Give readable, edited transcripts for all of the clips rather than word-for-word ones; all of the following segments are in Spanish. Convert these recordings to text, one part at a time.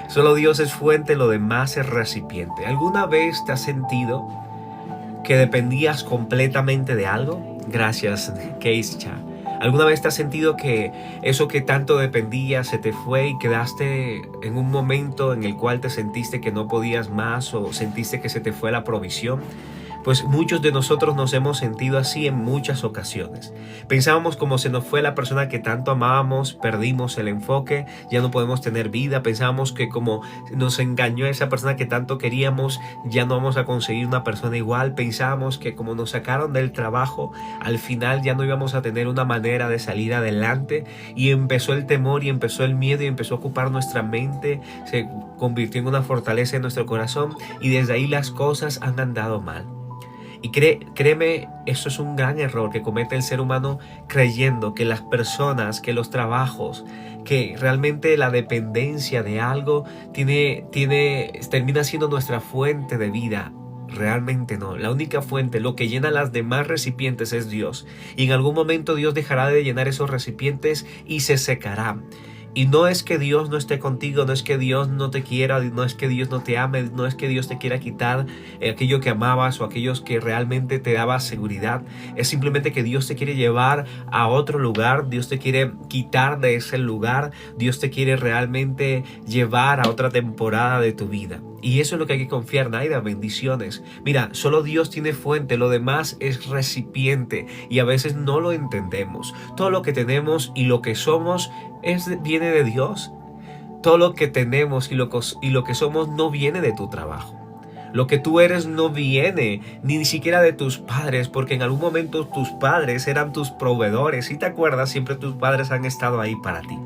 Solo Dios es fuente, lo demás es recipiente. ¿Alguna vez te has sentido que dependías completamente de algo? Gracias, Keisha. ¿Alguna vez te has sentido que eso que tanto dependías se te fue y quedaste en un momento en el cual te sentiste que no podías más o sentiste que se te fue la provisión? Pues muchos de nosotros nos hemos sentido así en muchas ocasiones. Pensábamos como se nos fue la persona que tanto amábamos, perdimos el enfoque, ya no podemos tener vida. Pensábamos que como nos engañó esa persona que tanto queríamos, ya no vamos a conseguir una persona igual. Pensábamos que como nos sacaron del trabajo, al final ya no íbamos a tener una manera de salir adelante. Y empezó el temor y empezó el miedo y empezó a ocupar nuestra mente. Se convirtió en una fortaleza en nuestro corazón y desde ahí las cosas han andado mal. Y créeme, eso es un gran error que comete el ser humano, creyendo que las personas, que los trabajos, que realmente la dependencia de algo termina siendo nuestra fuente de vida. Realmente no. La única fuente, lo que llena las demás recipientes es Dios. Y en algún momento Dios dejará de llenar esos recipientes y se secará. Y no es que Dios no esté contigo, no es que Dios no te quiera, no es que Dios no te ame, no es que Dios te quiera quitar aquello que amabas o aquellos que realmente te daba seguridad. Es simplemente que Dios te quiere llevar a otro lugar, Dios te quiere quitar de ese lugar, Dios te quiere realmente llevar a otra temporada de tu vida. Y eso es lo que hay que confiar, Naida, bendiciones. Mira, solo Dios tiene fuente, lo demás es recipiente y a veces no lo entendemos. Todo lo que tenemos y lo que somos viene de Dios. Todo lo que tenemos y lo que somos no viene de tu trabajo. Lo que tú eres no viene ni siquiera de tus padres, porque en algún momento tus padres eran tus proveedores. Si te acuerdas, siempre tus padres han estado ahí para ti.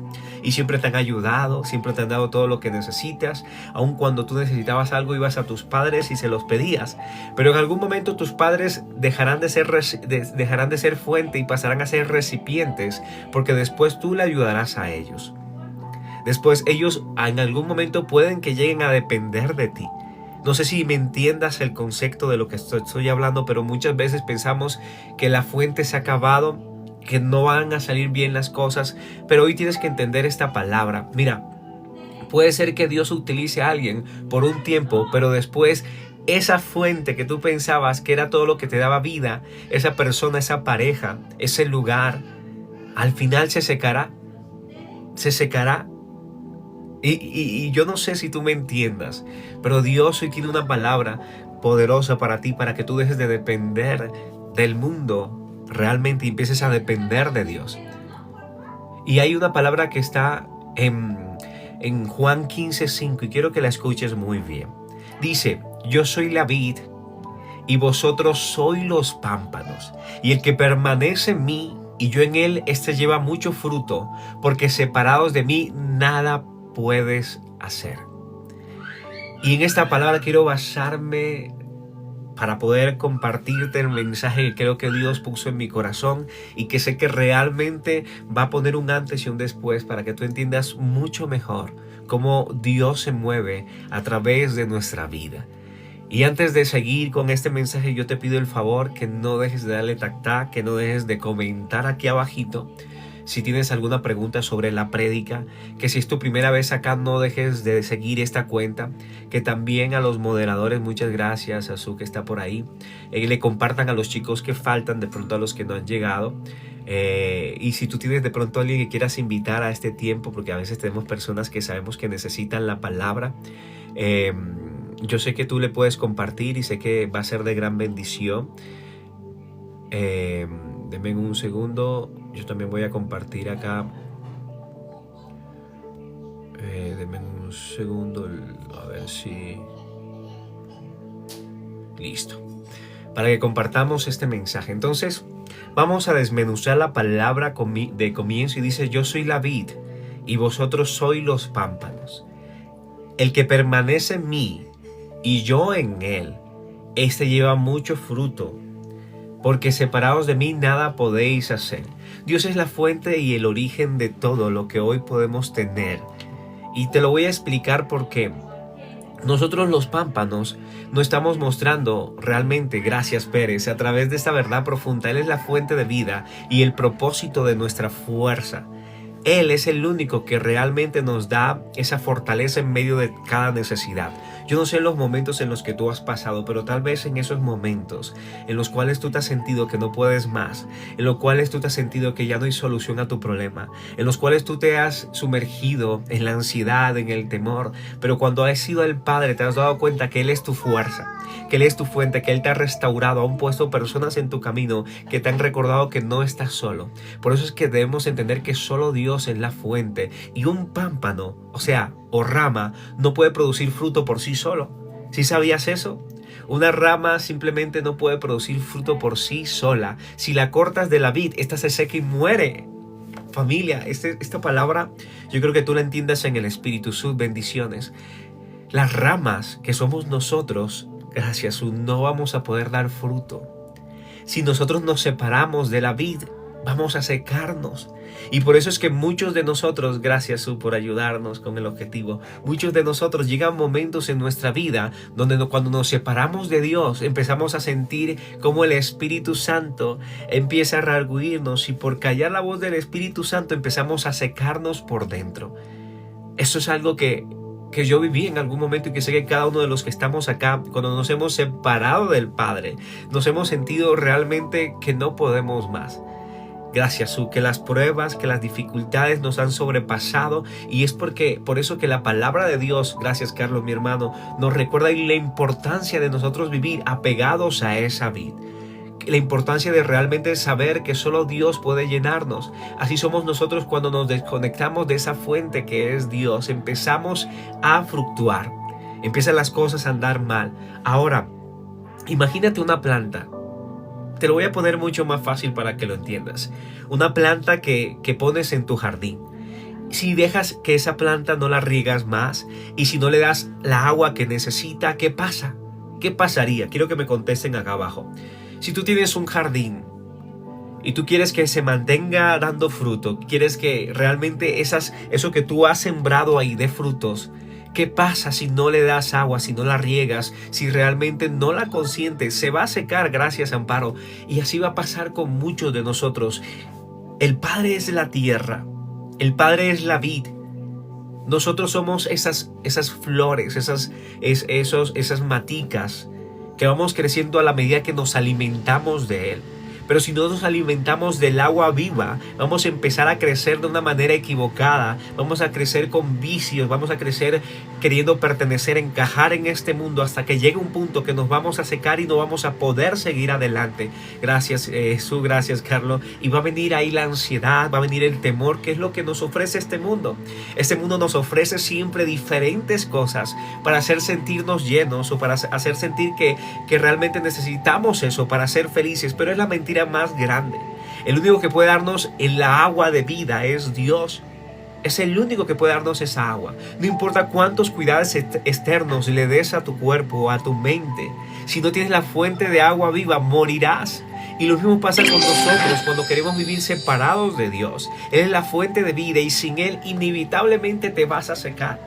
Y siempre te han ayudado, siempre te han dado todo lo que necesitas. Aun cuando tú necesitabas algo, ibas a tus padres y se los pedías. Pero en algún momento tus padres dejarán de ser fuente y pasarán a ser recipientes, porque después tú le ayudarás a ellos. Después ellos en algún momento pueden que lleguen a depender de ti. No sé si me entiendas el concepto de lo que estoy hablando, pero muchas veces pensamos que la fuente se ha acabado, que no van a salir bien las cosas, pero hoy tienes que entender esta palabra. Mira, puede ser que Dios utilice a alguien por un tiempo, pero después esa fuente que tú pensabas que era todo lo que te daba vida, esa persona, esa pareja, ese lugar, al final se secará. Y yo no sé si tú me entiendas, pero Dios hoy tiene una palabra poderosa para ti, para que tú dejes de depender del mundo realmente y empieces a depender de Dios. Y hay una palabra que está en Juan 15:5 y quiero que la escuches muy bien. Dice: yo soy la vid y vosotros sois los pámpanos, y el que permanece en mí y yo en él, este lleva mucho fruto, porque separados de mí nada puedes hacer. Y en esta palabra quiero basarme para poder compartirte el mensaje que creo que Dios puso en mi corazón y que sé que realmente va a poner un antes y un después para que tú entiendas mucho mejor cómo Dios se mueve a través de nuestra vida. Y antes de seguir con este mensaje, yo te pido el favor que no dejes de darle tac-tac, que no dejes de comentar aquí abajito si tienes alguna pregunta sobre la prédica, que si es tu primera vez acá no dejes de seguir esta cuenta, que también a los moderadores, muchas gracias a Su que está por ahí, le compartan a los chicos que faltan, de pronto a los que no han llegado. Y si tú tienes de pronto a alguien que quieras invitar a este tiempo, porque a veces tenemos personas que sabemos que necesitan la palabra, yo sé que tú le puedes compartir y sé que va a ser de gran bendición. Denme un segundo, yo también voy a compartir acá. Denme un segundo, a ver si... Listo. Para que compartamos este mensaje. Entonces, vamos a desmenuzar la palabra de comienzo y dice: yo soy la vid y vosotros sois los pámpanos. El que permanece en mí y yo en él, este lleva mucho fruto, porque separados de mí nada podéis hacer. Dios es la fuente y el origen de todo lo que hoy podemos tener. Y te lo voy a explicar porque nosotros los pámpanos no estamos mostrando realmente, gracias Pérez, a través de esta verdad profunda. Él es la fuente de vida y el propósito de nuestra fuerza. Él es el único que realmente nos da esa fortaleza en medio de cada necesidad. Yo no sé los momentos en los que tú has pasado, pero tal vez en esos momentos en los cuales tú te has sentido que no puedes más, en los cuales tú te has sentido que ya no hay solución a tu problema, en los cuales tú te has sumergido en la ansiedad, en el temor, pero cuando has sido el Padre te has dado cuenta que Él es tu fuerza, que Él es tu fuente, que Él te ha restaurado, aún puesto personas en tu camino que te han recordado que no estás solo. Por eso es que debemos entender que solo Dios es la fuente y un pámpano, o rama, no puede producir fruto por sí solo. ¿Sí sabías eso? Una rama simplemente no puede producir fruto por sí sola. Si la cortas de la vid, esta se seca y muere. Familia, esta palabra yo creo que tú la entiendas en el Espíritu. Sus bendiciones. Las ramas que somos nosotros, gracias a su, no vamos a poder dar fruto. Si nosotros nos separamos de la vid, vamos a secarnos. Y por eso es que muchos de nosotros, gracias Su por ayudarnos con el objetivo, muchos de nosotros llegan momentos en nuestra vida donde cuando nos separamos de Dios empezamos a sentir como el Espíritu Santo empieza a redarguirnos, y por callar la voz del Espíritu Santo empezamos a secarnos por dentro. Eso es algo que yo viví en algún momento, y que sé que cada uno de los que estamos acá, cuando nos hemos separado del Padre, nos hemos sentido realmente que no podemos más. Gracias, Su, que las pruebas, que las dificultades nos han sobrepasado, y es por eso que la palabra de Dios, gracias Carlos, mi hermano, nos recuerda la importancia de nosotros vivir apegados a esa vid. La importancia de realmente saber que solo Dios puede llenarnos. Así somos nosotros cuando nos desconectamos de esa fuente que es Dios. Empezamos a fluctuar, empiezan las cosas a andar mal. Ahora, imagínate una planta. Te lo voy a poner mucho más fácil para que lo entiendas. Una planta que pones en tu jardín. Si dejas que esa planta no la riegas más, y si no le das la agua que necesita, ¿qué pasa? ¿Qué pasaría? Quiero que me contesten acá abajo. Si tú tienes un jardín y tú quieres que se mantenga dando fruto, quieres que realmente eso que tú has sembrado ahí dé frutos, ¿qué pasa si no le das agua, si no la riegas, si realmente no la consientes? Se va a secar, gracias Amparo. Y así va a pasar con muchos de nosotros. El Padre es la tierra, el Padre es la vid. Nosotros somos esas flores, esas maticas que vamos creciendo a la medida que nos alimentamos de Él. Pero si no nos alimentamos del agua viva, vamos a empezar a crecer de una manera equivocada, vamos a crecer con vicios, vamos a crecer queriendo pertenecer, encajar en este mundo, hasta que llegue un punto que nos vamos a secar y no vamos a poder seguir adelante. Gracias Jesús, gracias Carlos. Y va a venir ahí la ansiedad, va a venir el temor, que es lo que nos ofrece este mundo. Este mundo nos ofrece siempre diferentes cosas para hacer sentirnos llenos, o para hacer sentir que realmente necesitamos eso para ser felices, pero es la mentira más grande. El único que puede darnos el agua de vida es Dios. Es el único que puede darnos esa agua. No importa cuántos cuidados externos le des a tu cuerpo o a tu mente, si no tienes la fuente de agua viva, morirás. Y lo mismo pasa con nosotros cuando queremos vivir separados de Dios. Él es la fuente de vida, y sin Él inevitablemente te vas a secar.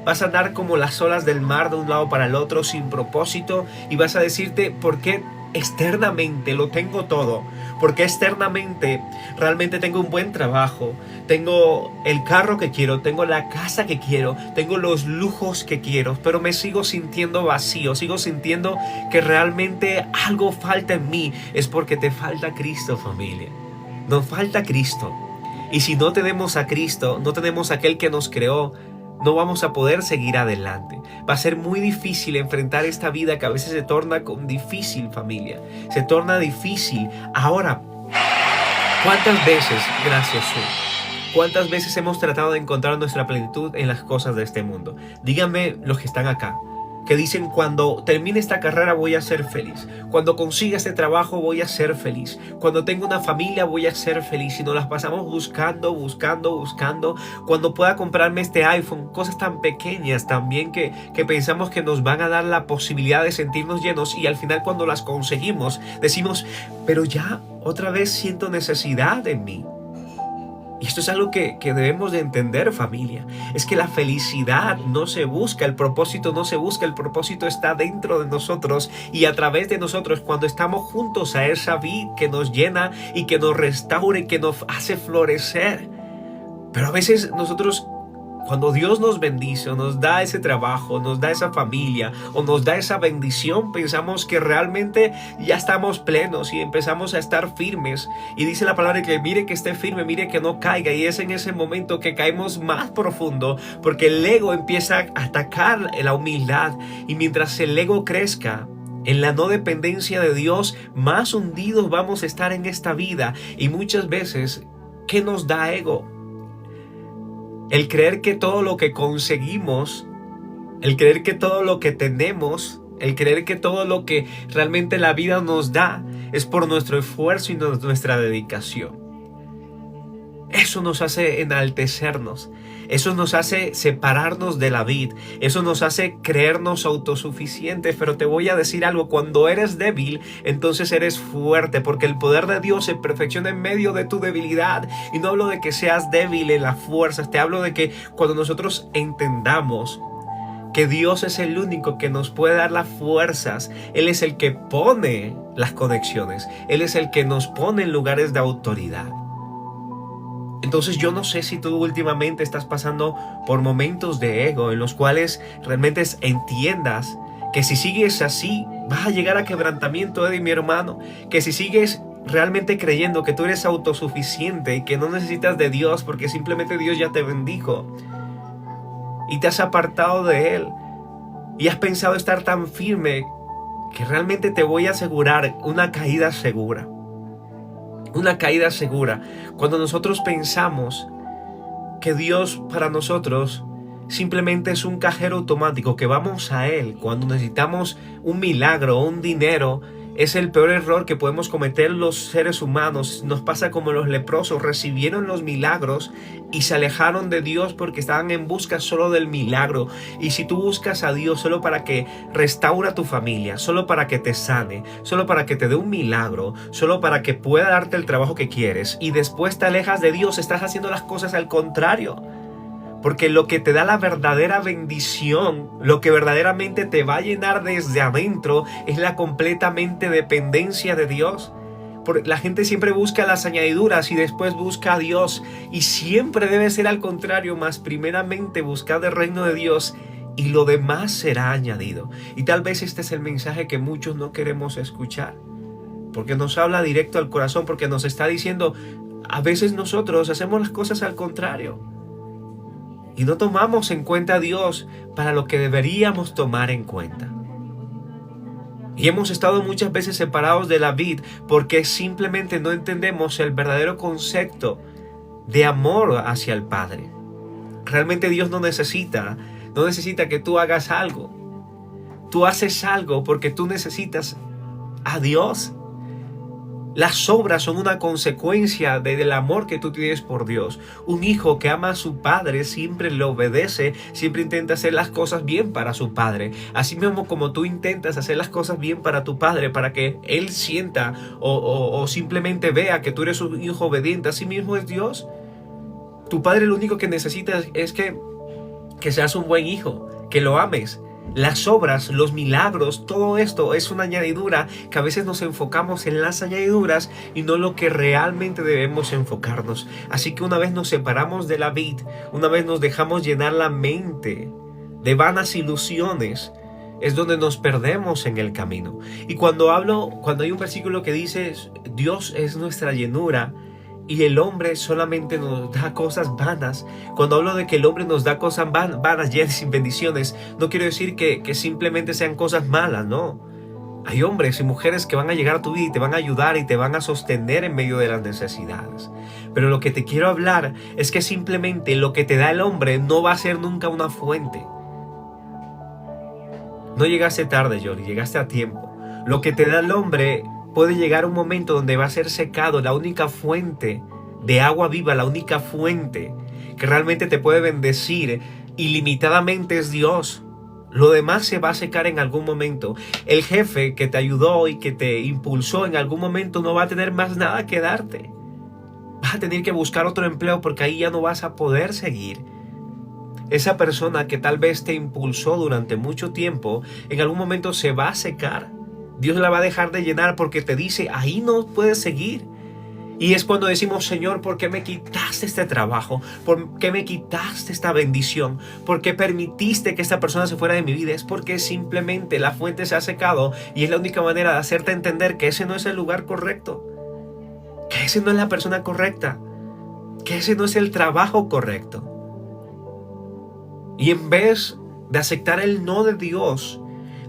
Vas a andar como las olas del mar de un lado para el otro sin propósito, y vas a decirte: ¿por qué externamente lo tengo todo? Porque externamente realmente tengo un buen trabajo, tengo el carro que quiero, tengo la casa que quiero, tengo los lujos que quiero, pero me sigo sintiendo vacío, sigo sintiendo que realmente algo falta en mí. Es porque te falta Cristo, familia. Nos falta Cristo. Y si no tenemos a Cristo, no tenemos a aquel que nos creó, no vamos a poder seguir adelante. Va a ser muy difícil enfrentar esta vida que a veces se torna difícil, familia. Se torna difícil. Ahora, ¿cuántas veces, gracias Jesús, cuántas veces hemos tratado de encontrar nuestra plenitud en las cosas de este mundo? Díganme los que están acá, que dicen: cuando termine esta carrera voy a ser feliz, cuando consiga este trabajo voy a ser feliz, cuando tenga una familia voy a ser feliz. Y nos las pasamos buscando, cuando pueda comprarme este iPhone, cosas tan pequeñas también que pensamos que nos van a dar la posibilidad de sentirnos llenos, y al final cuando las conseguimos decimos: pero ya otra vez siento necesidad en mí. Y esto es algo que debemos de entender, familia. Es que la felicidad no se busca, el propósito no se busca, el propósito está dentro de nosotros y a través de nosotros, cuando estamos juntos a esa vid que nos llena y que nos restaura y que nos hace florecer. Pero a veces nosotros, cuando Dios nos bendice o nos da ese trabajo, nos da esa familia o nos da esa bendición, pensamos que realmente ya estamos plenos y empezamos a estar firmes. Y dice la palabra que mire que esté firme, mire que no caiga. Y es en ese momento que caemos más profundo, porque el ego empieza a atacar la humildad. Y mientras el ego crezca en la no dependencia de Dios, más hundidos vamos a estar en esta vida. Y muchas veces, ¿qué nos da ego? El creer que todo lo que conseguimos, el creer que todo lo que tenemos, el creer que todo lo que realmente la vida nos da es por nuestro esfuerzo y nuestra dedicación. Eso nos hace enaltecernos, eso nos hace separarnos de la vid, eso nos hace creernos autosuficientes. Pero te voy a decir algo: cuando eres débil, entonces eres fuerte, porque el poder de Dios se perfecciona en medio de tu debilidad. Y no hablo de que seas débil en las fuerzas, te hablo de que cuando nosotros entendamos que Dios es el único que nos puede dar las fuerzas, Él es el que pone las conexiones, Él es el que nos pone en lugares de autoridad. Entonces yo no sé si tú últimamente estás pasando por momentos de ego en los cuales realmente entiendas que si sigues así vas a llegar a quebrantamiento, Eddie, mi hermano. Que si sigues realmente creyendo que tú eres autosuficiente y que no necesitas de Dios porque simplemente Dios ya te bendijo y te has apartado de Él y has pensado estar tan firme, que realmente te voy a asegurar una caída segura. Una caída segura. Cuando nosotros pensamos que Dios para nosotros simplemente es un cajero automático, que vamos a Él cuando necesitamos un milagro o un dinero, es el peor error que podemos cometer los seres humanos. Nos pasa como los leprosos: recibieron los milagros y se alejaron de Dios porque estaban en busca solo del milagro. Y si tú buscas a Dios solo para que restaura tu familia, solo para que te sane, solo para que te dé un milagro, solo para que pueda darte el trabajo que quieres, y después te alejas de Dios, estás haciendo las cosas al contrario. Porque lo que te da la verdadera bendición, lo que verdaderamente te va a llenar desde adentro, es la completamente dependencia de Dios. Porque la gente siempre busca las añadiduras y después busca a Dios. Y siempre debe ser al contrario: más primeramente buscad el reino de Dios y lo demás será añadido. Y tal vez este es el mensaje que muchos no queremos escuchar, porque nos habla directo al corazón, porque nos está diciendo: a veces nosotros hacemos las cosas al contrario y no tomamos en cuenta a Dios para lo que deberíamos tomar en cuenta. Y hemos estado muchas veces separados de la vid porque simplemente no entendemos el verdadero concepto de amor hacia el Padre. Realmente Dios no necesita que tú hagas algo. Tú haces algo porque tú necesitas a Dios. Las obras son una consecuencia del amor que tú tienes por Dios. Un hijo que ama a su padre siempre le obedece, siempre intenta hacer las cosas bien para su padre. Así mismo como tú intentas hacer las cosas bien para tu padre, para que él sienta o simplemente vea que tú eres un hijo obediente, así mismo es Dios. Tu padre lo único que necesita es que seas un buen hijo, que lo ames. Las obras, los milagros, todo esto es una añadidura, que a veces nos enfocamos en las añadiduras y no lo que realmente debemos enfocarnos. Así que una vez nos separamos de la vid, una vez nos dejamos llenar la mente de vanas ilusiones, es donde nos perdemos en el camino. Y cuando hay un versículo que dice: Dios es nuestra llenura y el hombre solamente nos da cosas vanas. Cuando hablo de que el hombre nos da cosas vanas, llenas sin bendiciones, no quiero decir que simplemente sean cosas malas, no. Hay hombres y mujeres que van a llegar a tu vida y te van a ayudar y te van a sostener en medio de las necesidades. Pero lo que te quiero hablar es que simplemente lo que te da el hombre no va a ser nunca una fuente. No llegaste tarde, Johnny, llegaste a tiempo. Lo que te da el hombre puede llegar un momento donde va a ser secado. La única fuente de agua viva, la única fuente que realmente te puede bendecir ilimitadamente es Dios. Lo demás se va a secar en algún momento. El jefe que te ayudó y que te impulsó en algún momento no va a tener más nada que darte. Vas a tener que buscar otro empleo porque ahí ya no vas a poder seguir. Esa persona que tal vez te impulsó durante mucho tiempo, en algún momento se va a secar. Dios la va a dejar de llenar porque te dice: ahí no puedes seguir. Y es cuando decimos, Señor, ¿por qué me quitaste este trabajo? ¿Por qué me quitaste esta bendición? ¿Por qué permitiste que esta persona se fuera de mi vida? Es porque simplemente la fuente se ha secado y es la única manera de hacerte entender que ese no es el lugar correcto, que ese no es la persona correcta, que ese no es el trabajo correcto. Y en vez de aceptar el no de Dios,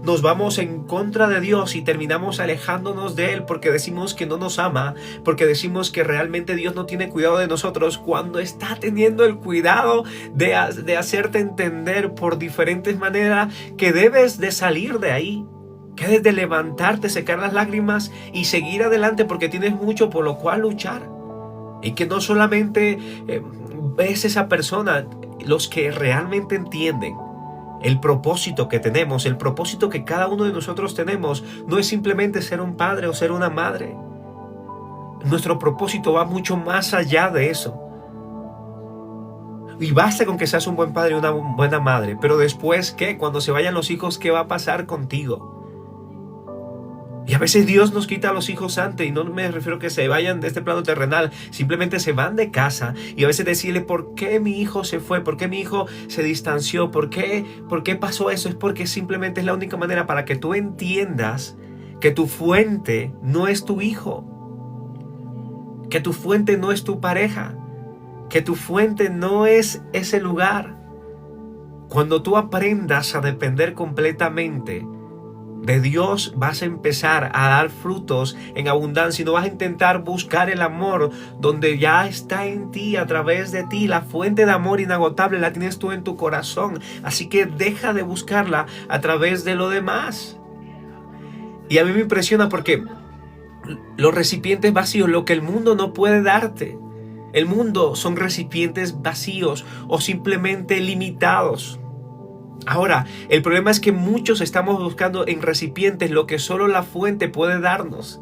nos vamos en contra de Dios y terminamos alejándonos de Él porque decimos que no nos ama, porque decimos que realmente Dios no tiene cuidado de nosotros, cuando está teniendo el cuidado de hacerte entender por diferentes maneras que debes de salir de ahí, que debes de levantarte, secar las lágrimas y seguir adelante porque tienes mucho por lo cual luchar. Y que no solamente ves esa persona, los que realmente entienden el propósito que tenemos, el propósito que cada uno de nosotros tenemos, no es simplemente ser un padre o ser una madre. Nuestro propósito va mucho más allá de eso. Y basta con que seas un buen padre y una buena madre, pero después, ¿qué? Cuando se vayan los hijos, ¿qué va a pasar contigo? Y a veces Dios nos quita a los hijos antes, y no me refiero a que se vayan de este plano terrenal, simplemente se van de casa. Y a veces decirle, ¿por qué mi hijo se fue? ¿Por qué mi hijo se distanció? ¿Por qué pasó eso? Es porque simplemente es la única manera para que tú entiendas que tu fuente no es tu hijo, que tu fuente no es tu pareja, que tu fuente no es ese lugar. Cuando tú aprendas a depender completamente de Dios, vas a empezar a dar frutos en abundancia y no vas a intentar buscar el amor donde ya está en ti, a través de ti. La fuente de amor inagotable la tienes tú en tu corazón, así que deja de buscarla a través de lo demás. Y a mí me impresiona porque los recipientes vacíos, lo que el mundo no puede darte, el mundo son recipientes vacíos o simplemente limitados. Ahora, el problema es que muchos estamos buscando en recipientes lo que solo la fuente puede darnos.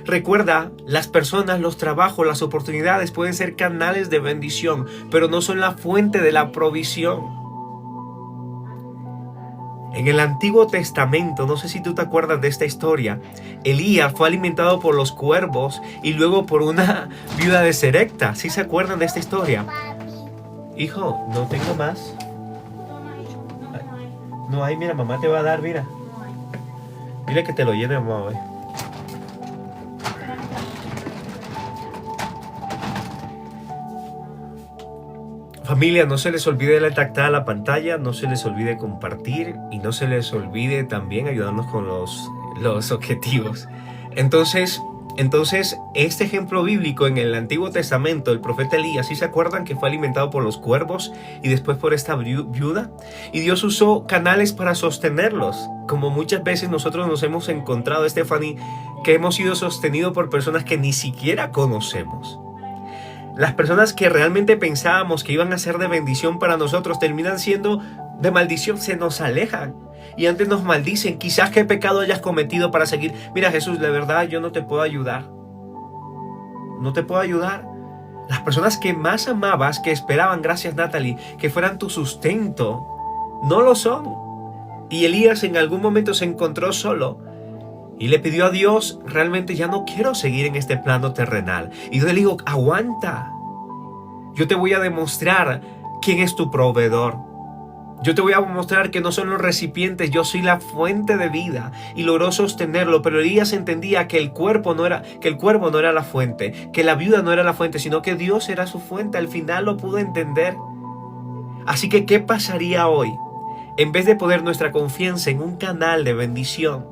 Recuerda, las personas, los trabajos, las oportunidades pueden ser canales de bendición, pero no son la fuente de la provisión. En el Antiguo Testamento, no sé si tú te acuerdas de esta historia, Elías fue alimentado por los cuervos y luego por una viuda de Sarepta. ¿Sí se acuerdan de esta historia? Hijo, no tengo más. No hay, mira, mamá te va a dar, mira. Dile que te lo llene, mamá, hoy. Familia, no se les olvide darle tactar a la pantalla, no se les olvide compartir y no se les olvide también ayudarnos con los objetivos. Entonces, este ejemplo bíblico en el Antiguo Testamento, el profeta Elías, ¿sí se acuerdan que fue alimentado por los cuervos y después por esta viuda? Y Dios usó canales para sostenerlos, como muchas veces nosotros nos hemos encontrado, Stephanie, que hemos sido sostenidos por personas que ni siquiera conocemos. Las personas que realmente pensábamos que iban a ser de bendición para nosotros terminan siendo de maldición, se nos alejan. Y antes nos maldicen, quizás qué pecado hayas cometido para seguir. Mira, Jesús, de verdad yo no te puedo ayudar. No te puedo ayudar. Las personas que más amabas, que esperaban, gracias Natalie, que fueran tu sustento, no lo son. Y Elías en algún momento se encontró solo y le pidió a Dios, realmente ya no quiero seguir en este plano terrenal. Y Dios le dijo, aguanta. Yo te voy a demostrar quién es tu proveedor. Yo te voy a mostrar que no son los recipientes, yo soy la fuente de vida. Y logró sostenerlo, pero Elías entendía que el cuervo no era la fuente, que la viuda no era la fuente, sino que Dios era su fuente. Al final lo pudo entender. Así que, ¿qué pasaría hoy? En vez de poner nuestra confianza en un canal de bendición,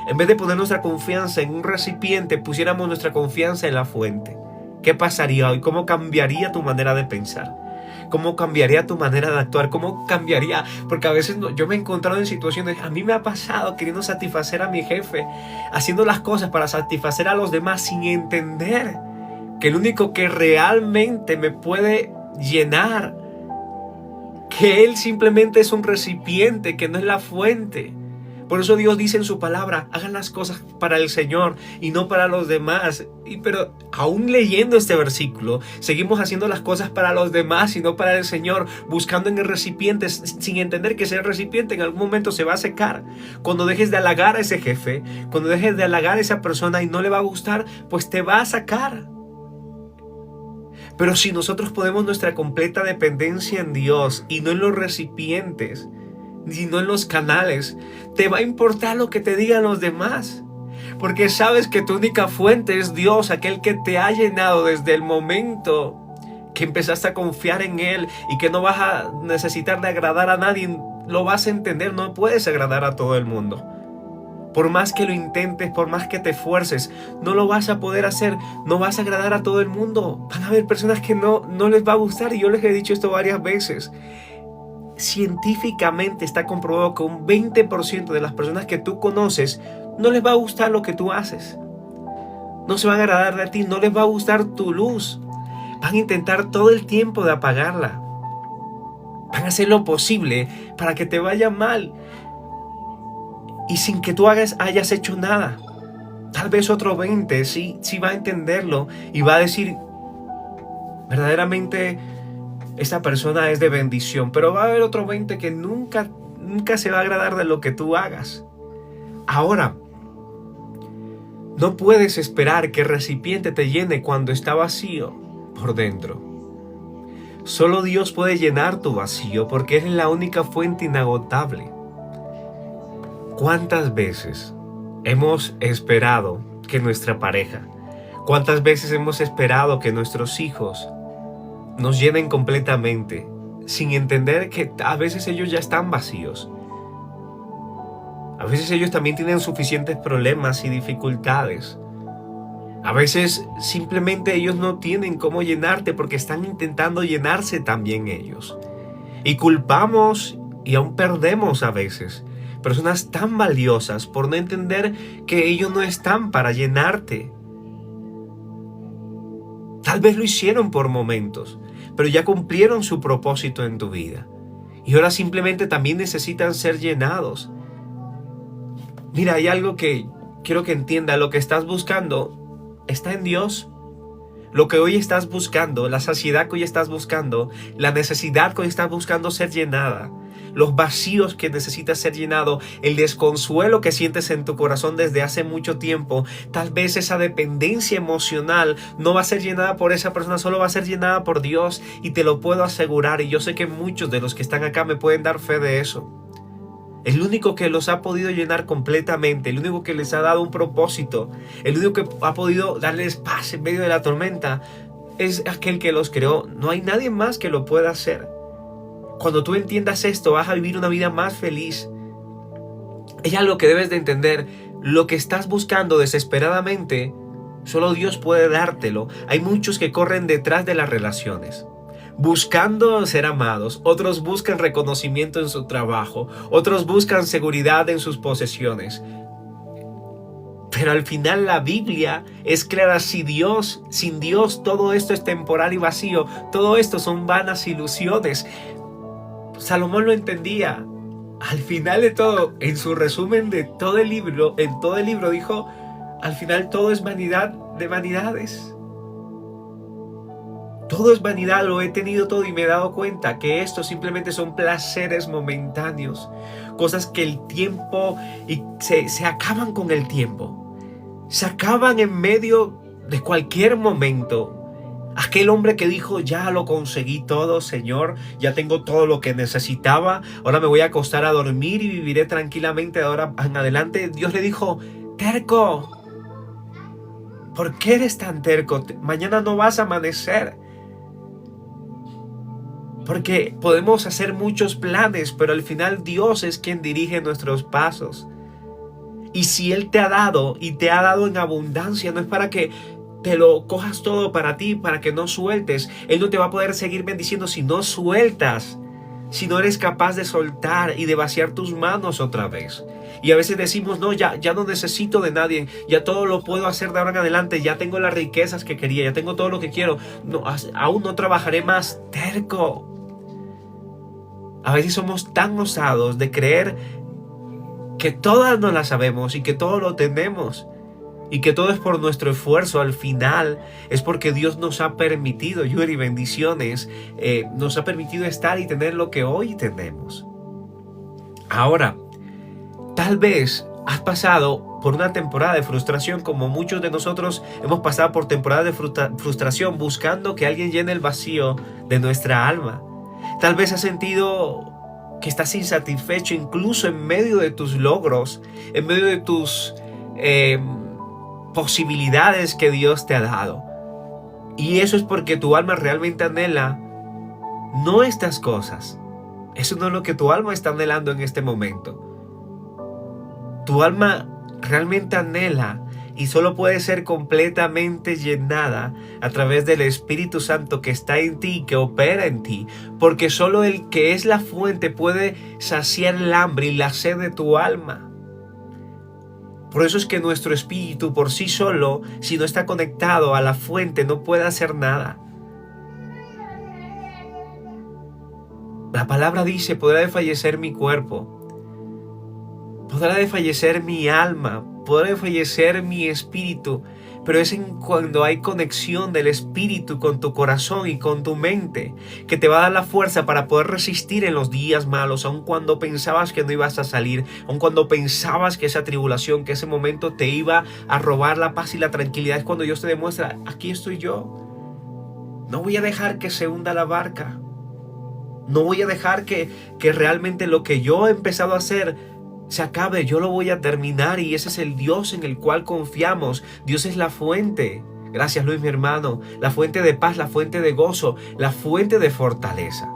en vez de poner nuestra confianza en un recipiente, pusiéramos nuestra confianza en la fuente. ¿Qué pasaría hoy? ¿Cómo cambiaría tu manera de pensar? ¿Cómo cambiaría tu manera de actuar? ¿Cómo cambiaría? Porque a veces yo me he encontrado en situaciones, a mí me ha pasado queriendo satisfacer a mi jefe, haciendo las cosas para satisfacer a los demás sin entender que el único que realmente me puede llenar, que él simplemente es un recipiente, que no es la fuente. Por eso Dios dice en su palabra, hagan las cosas para el Señor y no para los demás. Pero aún leyendo este versículo, seguimos haciendo las cosas para los demás y no para el Señor, buscando en el recipiente, sin entender que ese recipiente en algún momento se va a secar. Cuando dejes de halagar a ese jefe, cuando dejes de halagar a esa persona y no le va a gustar, pues te va a sacar. Pero si nosotros ponemos nuestra completa dependencia en Dios y no en los recipientes, ni no en los canales, te va a importar lo que te digan los demás. Porque sabes que tu única fuente es Dios, aquel que te ha llenado desde el momento que empezaste a confiar en Él, y que no vas a necesitar de agradar a nadie. Lo vas a entender, no puedes agradar a todo el mundo. Por más que lo intentes, por más que te esfuerces, no lo vas a poder hacer. No vas a agradar a todo el mundo. Van a haber personas que no les va a gustar, y yo les he dicho esto varias veces. Científicamente está comprobado que un 20% de las personas que tú conoces no les va a gustar lo que tú haces. No se van a agradar de ti, no les va a gustar tu luz. Van a intentar todo el tiempo de apagarla. Van a hacer lo posible para que te vaya mal, y sin que tú hayas hecho nada. Tal vez otro 20 sí va a entenderlo y va a decir, verdaderamente esta persona es de bendición. Pero va a haber otro 20 que nunca se va a agradar de lo que tú hagas. Ahora, no puedes esperar que el recipiente te llene cuando está vacío por dentro. Solo Dios puede llenar tu vacío, porque Él es la única fuente inagotable. ¿Cuántas veces hemos esperado que nuestra pareja, cuántas veces hemos esperado que nuestros hijos nos llenen completamente, sin entender que a veces ellos ya están vacíos? A veces ellos también tienen suficientes problemas y dificultades. A veces simplemente ellos no tienen cómo llenarte, porque están intentando llenarse también ellos. Y culpamos y aún perdemos a veces personas tan valiosas por no entender que ellos no están para llenarte. Tal vez lo hicieron por momentos, pero ya cumplieron su propósito en tu vida, y ahora simplemente también necesitan ser llenados. Mira, hay algo que quiero que entiendas. Lo que estás buscando está en Dios. Lo que hoy estás buscando, la saciedad que hoy estás buscando, la necesidad que hoy estás buscando ser llenada, los vacíos que necesitas ser llenado, el desconsuelo que sientes en tu corazón desde hace mucho tiempo, tal vez esa dependencia emocional no va a ser llenada por esa persona, solo va a ser llenada por Dios, y te lo puedo asegurar, y yo sé que muchos de los que están acá me pueden dar fe de eso. El único que los ha podido llenar completamente, el único que les ha dado un propósito, el único que ha podido darles paz en medio de la tormenta, es aquel que los creó. No hay nadie más que lo pueda hacer. Cuando tú entiendas esto, vas a vivir una vida más feliz. Es algo que debes de entender. Lo que estás buscando desesperadamente, solo Dios puede dártelo. Hay muchos que corren detrás de las relaciones, buscando ser amados. Otros buscan reconocimiento en su trabajo. Otros buscan seguridad en sus posesiones. Pero al final la Biblia es clara. Sin Dios todo esto es temporal y vacío. Todo esto son vanas ilusiones. Salomón lo entendía. Al final de todo, en su resumen de todo el libro, dijo, al final todo es vanidad de vanidades. Todo es vanidad, lo he tenido todo y me he dado cuenta que esto simplemente son placeres momentáneos, cosas que el tiempo y se acaban con el tiempo, se acaban en medio de cualquier momento. Aquel hombre que dijo, ya lo conseguí todo, Señor, ya tengo todo lo que necesitaba, ahora me voy a acostar a dormir y viviré tranquilamente de ahora en adelante. Dios le dijo, terco, ¿por qué eres tan terco? Mañana no vas a amanecer. Porque podemos hacer muchos planes, pero al final Dios es quien dirige nuestros pasos. Y si Él te ha dado y te ha dado en abundancia, no es para que te lo cojas todo para ti, para que no sueltes. Él no te va a poder seguir bendiciendo si no sueltas, si no eres capaz de soltar y de vaciar tus manos otra vez. Y a veces decimos, no, ya no necesito de nadie, ya todo lo puedo hacer de ahora en adelante, ya tengo las riquezas que quería, ya tengo todo lo que quiero, no, aún no trabajaré más. Terco. A veces somos tan osados de creer que todas nos las sabemos y que todo lo tenemos y que todo es por nuestro esfuerzo. Al final es porque Dios nos ha permitido, Yuri, bendiciones, nos ha permitido estar y tener lo que hoy tenemos. Ahora, tal vez has pasado por una temporada de frustración, como muchos de nosotros hemos pasado por temporadas de frustración buscando que alguien llene el vacío de nuestra alma. Tal vez has sentido que estás insatisfecho incluso en medio de tus logros, en medio de tus posibilidades que Dios te ha dado. Y eso es porque tu alma realmente anhela no estas cosas. Eso no es lo que tu alma está anhelando en este momento. Tu alma realmente anhela y solo puede ser completamente llenada a través del Espíritu Santo que está en ti y que opera en ti, porque solo el que es la fuente puede saciar el hambre y la sed de tu alma. Por eso es que nuestro espíritu por sí solo, si no está conectado a la fuente, no puede hacer nada. La palabra dice: podrá desfallecer mi cuerpo, podrá desfallecer mi alma, podrá desfallecer mi espíritu, pero es cuando hay conexión del espíritu con tu corazón y con tu mente que te va a dar la fuerza para poder resistir en los días malos, aun cuando pensabas que no ibas a salir, aun cuando pensabas que esa tribulación, que ese momento te iba a robar la paz y la tranquilidad. Es cuando Dios te demuestra: aquí estoy yo, no voy a dejar que se hunda la barca, no voy a dejar que realmente lo que yo he empezado a hacer se acabe, yo lo voy a terminar. Y ese es el Dios en el cual confiamos. Dios es la fuente. Gracias, Luis, mi hermano. La fuente de paz, la fuente de gozo, la fuente de fortaleza.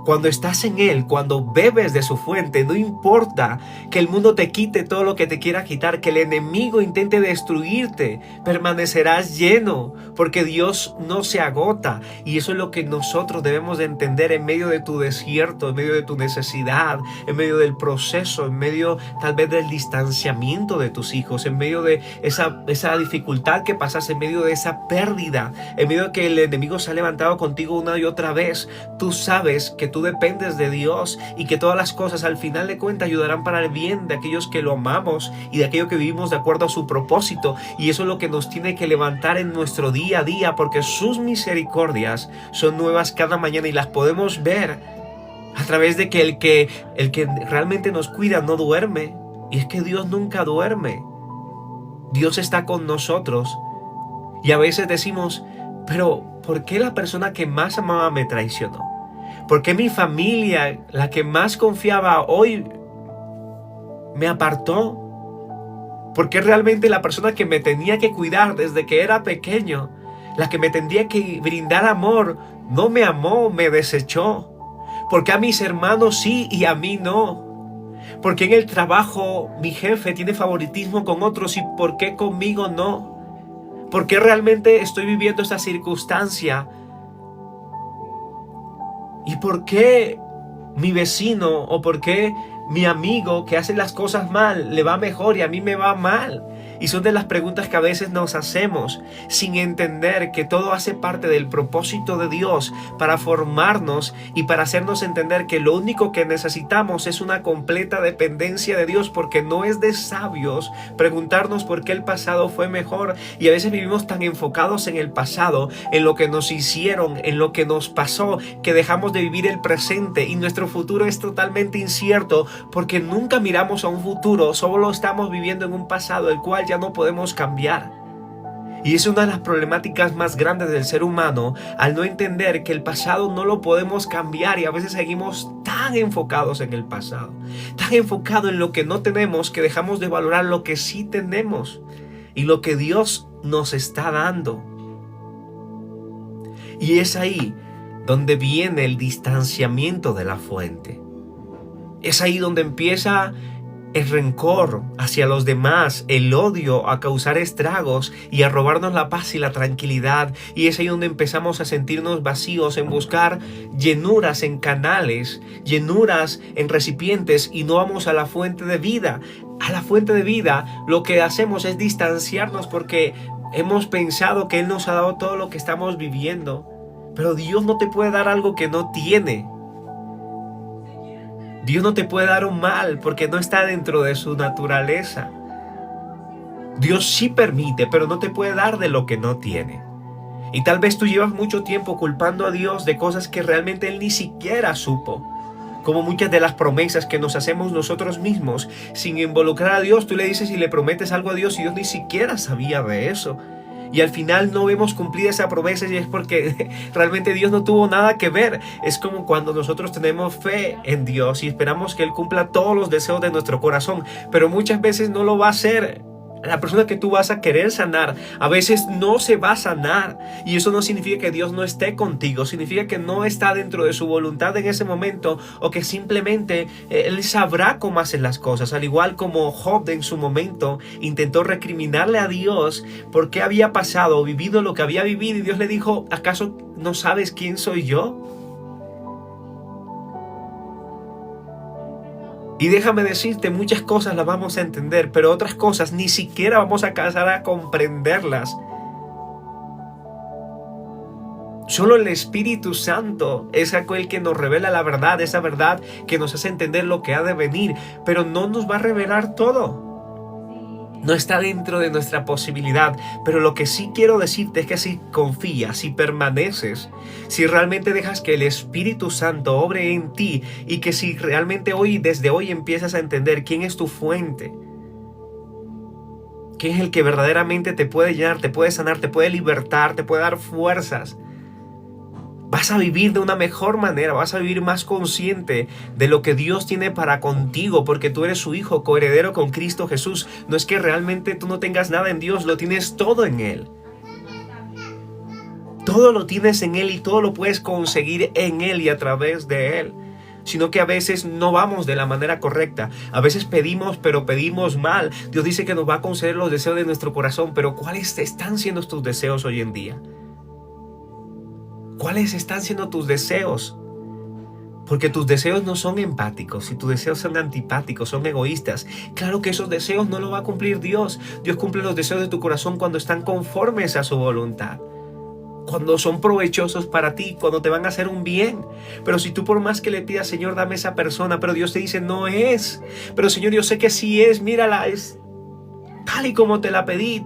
Cuando estás en Él, cuando bebes de su fuente, no importa que el mundo te quite todo lo que te quiera quitar, que el enemigo intente destruirte, permanecerás lleno, porque Dios no se agota. Y eso es lo que nosotros debemos de entender en medio de tu desierto, en medio de tu necesidad, en medio del proceso, en medio tal vez del distanciamiento de tus hijos, en medio de esa dificultad que pasas, en medio de esa pérdida, en medio de que el enemigo se ha levantado contigo una y otra vez. Tú sabes que tú dependes de Dios y que todas las cosas al final de cuentas ayudarán para el bien de aquellos que lo amamos y de aquellos que vivimos de acuerdo a su propósito. Y eso es lo que nos tiene que levantar en nuestro día a día, porque sus misericordias son nuevas cada mañana y las podemos ver a través de que el que realmente nos cuida no duerme. Y es que Dios nunca duerme. Dios está con nosotros. Y a veces decimos: pero ¿por qué la persona que más amaba me traicionó? ¿Por qué mi familia, la que más confiaba, hoy me apartó? ¿Por qué realmente la persona que me tenía que cuidar desde que era pequeño, la que me tendría que brindar amor, no me amó, me desechó? ¿Por qué a mis hermanos sí y a mí no? ¿Por qué en el trabajo mi jefe tiene favoritismo con otros y por qué conmigo no? ¿Por qué realmente estoy viviendo esta circunstancia? ¿Y por qué mi vecino o por qué mi amigo que hace las cosas mal le va mejor y a mí me va mal? Y son de las preguntas que a veces nos hacemos sin entender que todo hace parte del propósito de Dios para formarnos y para hacernos entender que lo único que necesitamos es una completa dependencia de Dios, porque no es de sabios preguntarnos por qué el pasado fue mejor. Y a veces vivimos tan enfocados en el pasado, en lo que nos hicieron, en lo que nos pasó, que dejamos de vivir el presente y nuestro futuro es totalmente incierto, porque nunca miramos a un futuro, solo estamos viviendo en un pasado el cual ya no podemos cambiar. Y es una de las problemáticas más grandes del ser humano, al no entender que el pasado no lo podemos cambiar, y a veces seguimos tan enfocados en el pasado, tan enfocados en lo que no tenemos, que dejamos de valorar lo que sí tenemos y lo que Dios nos está dando. Y es ahí donde viene el distanciamiento de la fuente. Es ahí donde empieza el rencor hacia los demás, el odio a causar estragos y a robarnos la paz y la tranquilidad. Y es ahí donde empezamos a sentirnos vacíos, en buscar llenuras en canales, llenuras en recipientes, y no vamos a la fuente de vida. A la fuente de vida lo que hacemos es distanciarnos porque hemos pensado que Él nos ha dado todo lo que estamos viviendo. Pero Dios no te puede dar algo que no tiene. Dios no te puede dar un mal porque no está dentro de su naturaleza. Dios sí permite, pero no te puede dar de lo que no tiene. Y tal vez tú llevas mucho tiempo culpando a Dios de cosas que realmente Él ni siquiera supo. Como muchas de las promesas que nos hacemos nosotros mismos sin involucrar a Dios, tú le dices y le prometes algo a Dios y Dios ni siquiera sabía de eso. Y al final no vemos cumplida esa promesa y es porque realmente Dios no tuvo nada que ver. Es como cuando nosotros tenemos fe en Dios y esperamos que Él cumpla todos los deseos de nuestro corazón, pero muchas veces no lo va a hacer. La persona que tú vas a querer sanar a veces no se va a sanar, y eso no significa que Dios no esté contigo, significa que no está dentro de su voluntad en ese momento, o que simplemente Él sabrá cómo hacer las cosas. Al igual como Job en su momento intentó recriminarle a Dios por qué había pasado o vivido lo que había vivido, y Dios le dijo: ¿acaso no sabes quién soy yo? Y déjame decirte, muchas cosas las vamos a entender, pero otras cosas ni siquiera vamos a alcanzar a comprenderlas. Solo el Espíritu Santo es aquel que nos revela la verdad, esa verdad que nos hace entender lo que ha de venir, pero no nos va a revelar todo. No está dentro de nuestra posibilidad, pero lo que sí quiero decirte es que si confías, si permaneces, si realmente dejas que el Espíritu Santo obre en ti, y que si realmente desde hoy empiezas a entender quién es tu fuente, quién es el que verdaderamente te puede llenar, te puede sanar, te puede libertar, te puede dar fuerzas, vas a vivir de una mejor manera, vas a vivir más consciente de lo que Dios tiene para contigo, porque tú eres su hijo, coheredero con Cristo Jesús. No es que realmente tú no tengas nada en Dios, lo tienes todo en Él. Todo lo tienes en Él y todo lo puedes conseguir en Él y a través de Él. Sino que a veces no vamos de la manera correcta. A veces pedimos, pero pedimos mal. Dios dice que nos va a conceder los deseos de nuestro corazón, pero ¿cuáles están siendo tus deseos hoy en día? ¿Cuáles están siendo tus deseos? Porque tus deseos no son empáticos, si tus deseos son antipáticos, son egoístas, claro que esos deseos no los va a cumplir Dios. Dios cumple los deseos de tu corazón cuando están conformes a su voluntad, cuando son provechosos para ti, cuando te van a hacer un bien. Pero si tú por más que le pidas: Señor, dame esa persona, pero Dios te dice: no es. Pero Señor, yo sé que sí es, mírala, es tal y como te la pedí.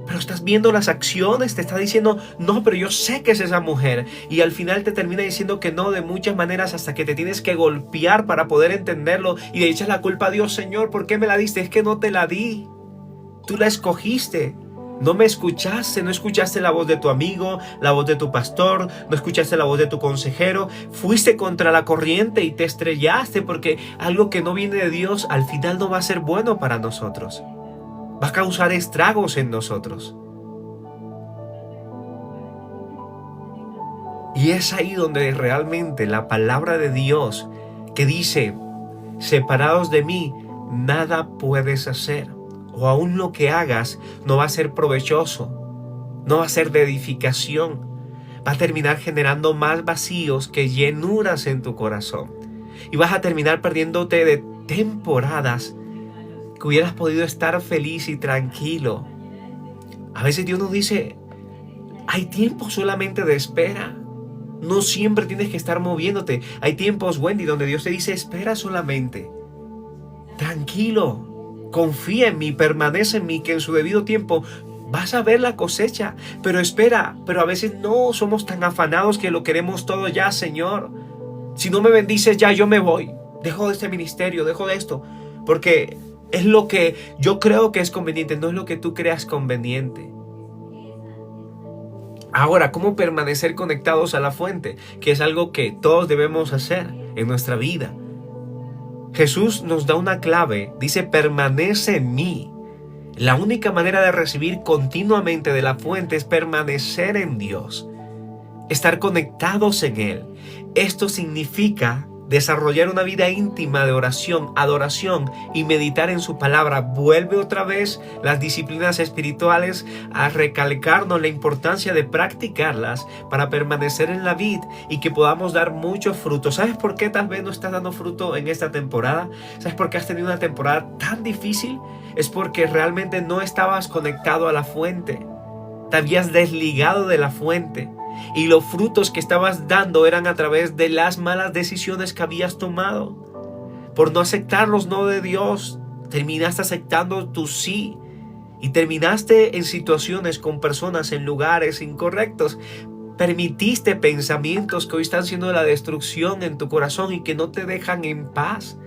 Pero estás viendo las acciones, te está diciendo: no, pero yo sé que es esa mujer. Y al final te termina diciendo que no de muchas maneras, hasta que te tienes que golpear para poder entenderlo. Y le echas la culpa a Dios: Señor, ¿por qué me la diste? Es que no te la di. Tú la escogiste. No me escuchaste, no escuchaste la voz de tu amigo, la voz de tu pastor, no escuchaste la voz de tu consejero. Fuiste contra la corriente y te estrellaste, porque algo que no viene de Dios al final no va a ser bueno para nosotros. Va a causar estragos en nosotros. Y es ahí donde realmente la palabra de Dios, que dice: separados de mí, nada puedes hacer. O aún lo que hagas no va a ser provechoso, no va a ser de edificación. Va a terminar generando más vacíos que llenuras en tu corazón. Y vas a terminar perdiéndote de temporadas que hubieras podido estar feliz y tranquilo. A veces Dios nos dice: hay tiempo solamente de espera. No siempre tienes que estar moviéndote. Hay tiempos, Wendy, donde Dios te dice: espera solamente. Tranquilo. Confía en mí, permanece en mí, que en su debido tiempo vas a ver la cosecha. Pero espera. Pero a veces no somos tan afanados que lo queremos todo ya, Señor. Si no me bendices ya, yo me voy. Dejo de este ministerio, dejo de esto. Porque es lo que yo creo que es conveniente, no es lo que tú creas conveniente. Ahora, ¿cómo permanecer conectados a la fuente? Que es algo que todos debemos hacer en nuestra vida. Jesús nos da una clave, dice: permanece en mí. La única manera de recibir continuamente de la fuente es permanecer en Dios, estar conectados en Él. Esto significa desarrollar una vida íntima de oración, adoración y meditar en su palabra. Vuelve otra vez las disciplinas espirituales a recalcarnos la importancia de practicarlas para permanecer en la vid y que podamos dar muchos frutos. ¿Sabes por qué tal vez no estás dando fruto en esta temporada? ¿Sabes por qué has tenido una temporada tan difícil? Es porque realmente no estabas conectado a la fuente. Te habías desligado de la fuente. Y los frutos que estabas dando eran a través de las malas decisiones que habías tomado. Por no aceptar los no de Dios, terminaste aceptando tu sí. Y terminaste en situaciones con personas en lugares incorrectos. Permitiste pensamientos que hoy están siendo la destrucción en tu corazón y que no te dejan en paz.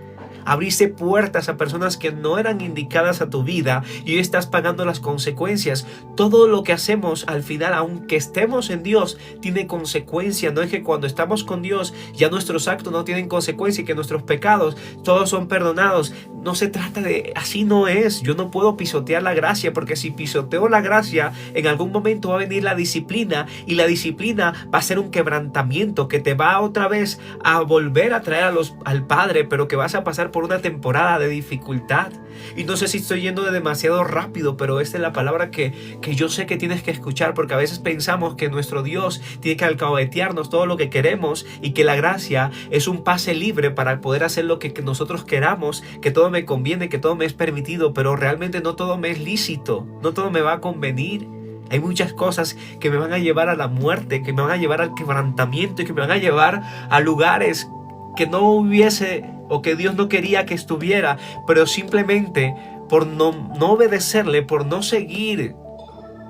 Abriste puertas a personas que no eran indicadas a tu vida y hoy estás pagando las consecuencias. Todo lo que hacemos al final, aunque estemos en Dios, tiene consecuencia. No es que cuando estamos con Dios ya nuestros actos no tienen consecuencia y que nuestros pecados todos son perdonados. No se trata de... Así no es. Yo no puedo pisotear la gracia, porque si pisoteo la gracia, en algún momento va a venir la disciplina, y la disciplina va a ser un quebrantamiento que te va otra vez a volver a traer al Padre, pero que vas a pasar por una temporada de dificultad. Y no sé si estoy yendo de demasiado rápido, pero esta es la palabra que yo sé que tienes que escuchar, porque a veces pensamos que nuestro Dios tiene que alcahuetearnos todo lo que queremos y que la gracia es un pase libre para poder hacer lo que nosotros queramos, que todo me conviene, que todo me es permitido, pero realmente no todo me es lícito, no todo me va a convenir. Hay muchas cosas que me van a llevar a la muerte, que me van a llevar al quebrantamiento y que me van a llevar a lugares que no hubiese o que Dios no quería que estuviera, pero simplemente por no obedecerle, por no seguir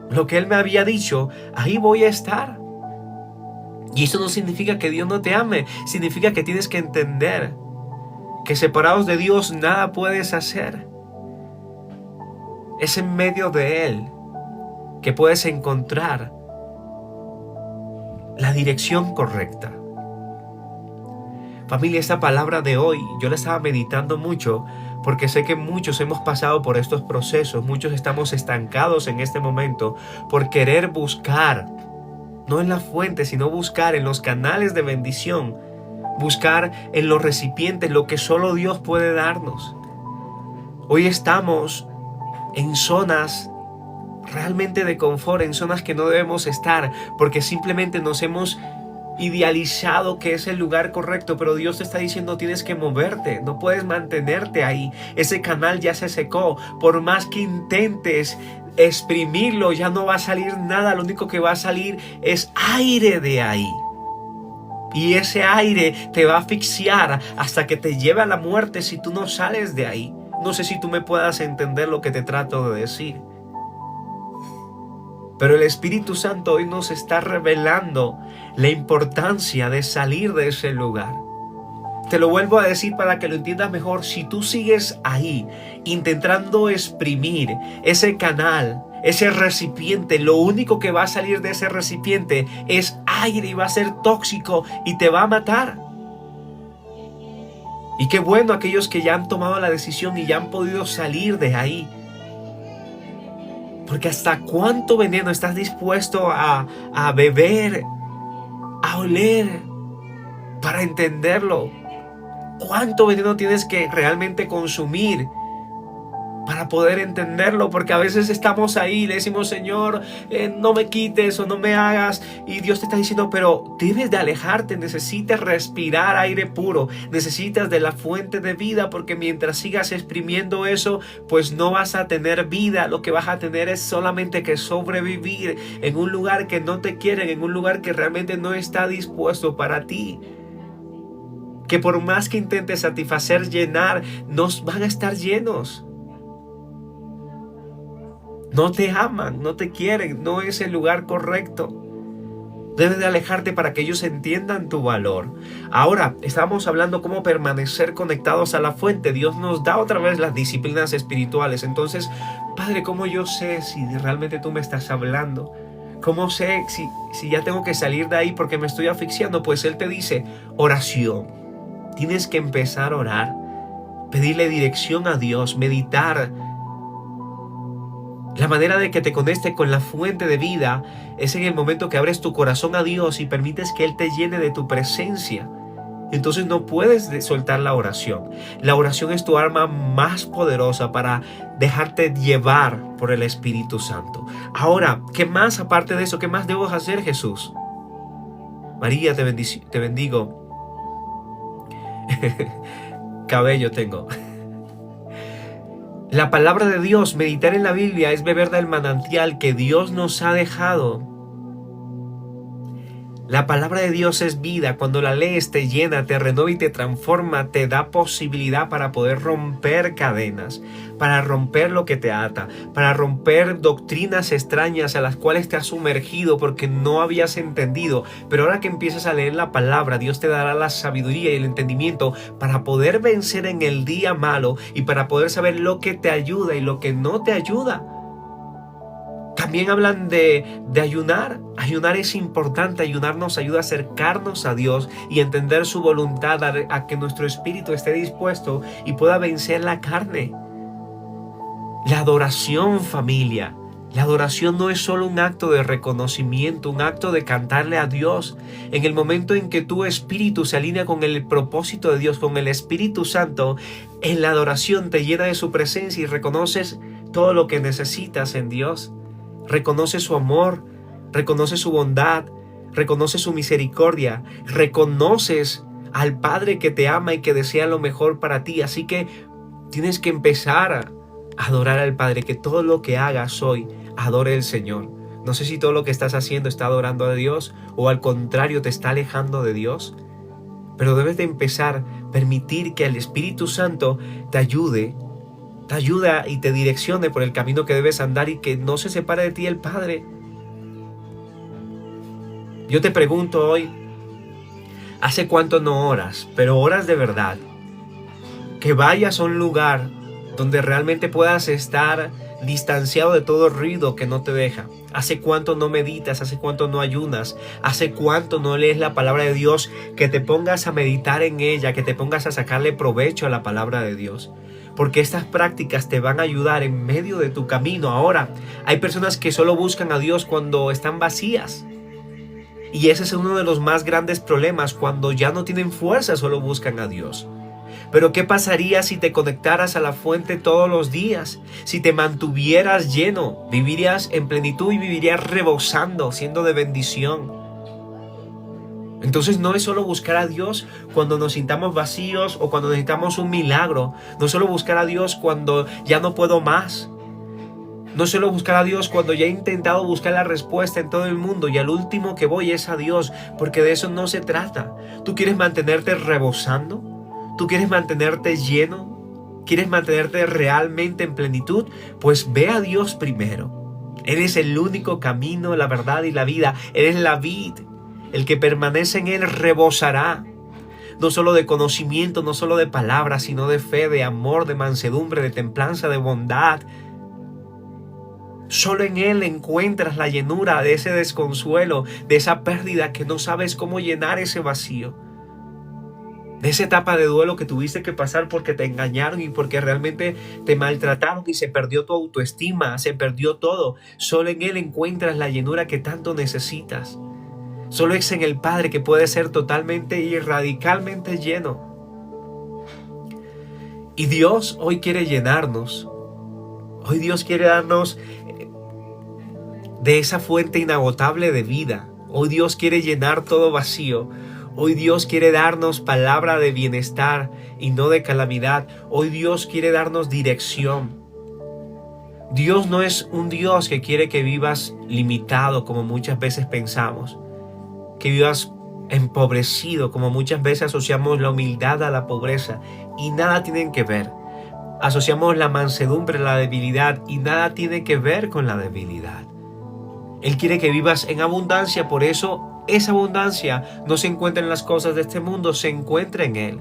lo que Él me había dicho, ahí voy a estar. Y eso no significa que Dios no te ame, significa que tienes que entender que separados de Dios nada puedes hacer. Es en medio de Él que puedes encontrar la dirección correcta. Familia, esta palabra de hoy yo la estaba meditando mucho, porque sé que muchos hemos pasado por estos procesos, muchos estamos estancados en este momento por querer buscar, no en la fuente, sino buscar en los canales de bendición, buscar en los recipientes lo que solo Dios puede darnos. Hoy estamos en zonas realmente de confort, en zonas que no debemos estar, porque simplemente nos hemos idealizado que es el lugar correcto, pero Dios te está diciendo tienes que moverte, no puedes mantenerte ahí. Ese canal ya se secó, por más que intentes exprimirlo ya no va a salir nada, lo único que va a salir es aire de ahí. Y ese aire te va a asfixiar hasta que te lleve a la muerte si tú no sales de ahí. No sé si tú me puedas entender lo que te trato de decir. Pero el Espíritu Santo hoy nos está revelando la importancia de salir de ese lugar. Te lo vuelvo a decir para que lo entiendas mejor. Si tú sigues ahí intentando exprimir ese canal, ese recipiente, lo único que va a salir de ese recipiente es aire y va a ser tóxico y te va a matar. Y qué bueno aquellos que ya han tomado la decisión y ya han podido salir de ahí. Porque hasta cuánto veneno estás dispuesto a beber, a oler, para entenderlo. Cuánto veneno tienes que realmente consumir para poder entenderlo, porque a veces estamos ahí y le decimos, Señor, no me quites o no me hagas, y Dios te está diciendo, pero debes de alejarte, necesitas respirar aire puro, necesitas de la fuente de vida, porque mientras sigas exprimiendo eso, pues no vas a tener vida, lo que vas a tener es solamente que sobrevivir en un lugar que no te quieren, en un lugar que realmente no está dispuesto para ti. Que por más que intentes satisfacer, llenar, no van a estar llenos. No te aman, no te quieren, no es el lugar correcto. Debes de alejarte para que ellos entiendan tu valor. Ahora, estamos hablando cómo permanecer conectados a la fuente. Dios nos da otra vez las disciplinas espirituales. Entonces, Padre, ¿cómo yo sé si realmente tú me estás hablando? ¿Cómo sé si ya tengo que salir de ahí porque me estoy asfixiando? Pues Él te dice, oración. Tienes que empezar a orar, pedirle dirección a Dios, meditar. La manera de que te conecte con la fuente de vida es en el momento que abres tu corazón a Dios y permites que Él te llene de tu presencia. Entonces no puedes soltar la oración. La oración es tu arma más poderosa para dejarte llevar por el Espíritu Santo. Ahora, ¿qué más aparte de eso? ¿Qué más debo hacer, Jesús? María, te bendigo. Cabello tengo. La palabra de Dios, meditar en la Biblia, es beber del manantial que Dios nos ha dejado. La palabra de Dios es vida. Cuando la lees te llena, te renueva y te transforma, te da posibilidad para poder romper cadenas, para romper lo que te ata, para romper doctrinas extrañas a las cuales te has sumergido porque no habías entendido. Pero ahora que empiezas a leer la palabra, Dios te dará la sabiduría y el entendimiento para poder vencer en el día malo y para poder saber lo que te ayuda y lo que no te ayuda. También hablan de ayunar. Ayunar es importante. Ayunar nos ayuda a acercarnos a Dios y entender su voluntad, a que nuestro espíritu esté dispuesto y pueda vencer la carne. La adoración, familia. La adoración no es solo un acto de reconocimiento, un acto de cantarle a Dios. En el momento en que tu espíritu se alinea con el propósito de Dios, con el Espíritu Santo, en la adoración te llena de su presencia y reconoces todo lo que necesitas en Dios. Reconoces su amor, reconoces su bondad, reconoces su misericordia, reconoces al Padre que te ama y que desea lo mejor para ti. Así que tienes que empezar a adorar al Padre, que todo lo que hagas hoy, adore al Señor. No sé si todo lo que estás haciendo está adorando a Dios o al contrario te está alejando de Dios, pero debes de empezar a permitir que el Espíritu Santo te ayuda y te direccione por el camino que debes andar y que no se separe de ti el Padre. Yo te pregunto hoy, ¿hace cuánto no oras? Pero oras de verdad. Que vayas a un lugar donde realmente puedas estar distanciado de todo ruido que no te deja. ¿Hace cuánto no meditas? ¿Hace cuánto no ayunas? ¿Hace cuánto no lees la palabra de Dios? Que te pongas a meditar en ella, que te pongas a sacarle provecho a la palabra de Dios. Porque estas prácticas te van a ayudar en medio de tu camino. Ahora, hay personas que solo buscan a Dios cuando están vacías. Y ese es uno de los más grandes problemas. Cuando ya no tienen fuerza, solo buscan a Dios. Pero ¿qué pasaría si te conectaras a la fuente todos los días? Si te mantuvieras lleno, vivirías en plenitud y vivirías rebosando, siendo de bendición. Entonces no es solo buscar a Dios cuando nos sintamos vacíos o cuando necesitamos un milagro. No es solo buscar a Dios cuando ya no puedo más. No es solo buscar a Dios cuando ya he intentado buscar la respuesta en todo el mundo y al último que voy es a Dios, porque de eso no se trata. ¿Tú quieres mantenerte rebosando? ¿Tú quieres mantenerte lleno? ¿Quieres mantenerte realmente en plenitud? Pues ve a Dios primero. Él es el único camino, la verdad y la vida. Él es la vid. El que permanece en Él rebosará. No solo de conocimiento, no solo de palabras, sino de fe, de amor, de mansedumbre, de templanza, de bondad. Solo en Él encuentras la llenura de ese desconsuelo, de esa pérdida que no sabes cómo llenar ese vacío. De esa etapa de duelo que tuviste que pasar porque te engañaron y porque realmente te maltrataron y se perdió tu autoestima, se perdió todo. Solo en Él encuentras la llenura que tanto necesitas. Solo es en el Padre que puede ser totalmente y radicalmente lleno. Y Dios hoy quiere llenarnos. Hoy Dios quiere darnos de esa fuente inagotable de vida. Hoy Dios quiere llenar todo vacío. Hoy Dios quiere darnos palabra de bienestar y no de calamidad. Hoy Dios quiere darnos dirección. Dios no es un Dios que quiere que vivas limitado como muchas veces pensamos. Que vivas empobrecido como muchas veces asociamos la humildad a la pobreza y nada tienen que ver. Asociamos la mansedumbre a la debilidad y nada tiene que ver con la debilidad. Él quiere que vivas en abundancia, por eso esa abundancia no se encuentra en las cosas de este mundo, se encuentra en Él.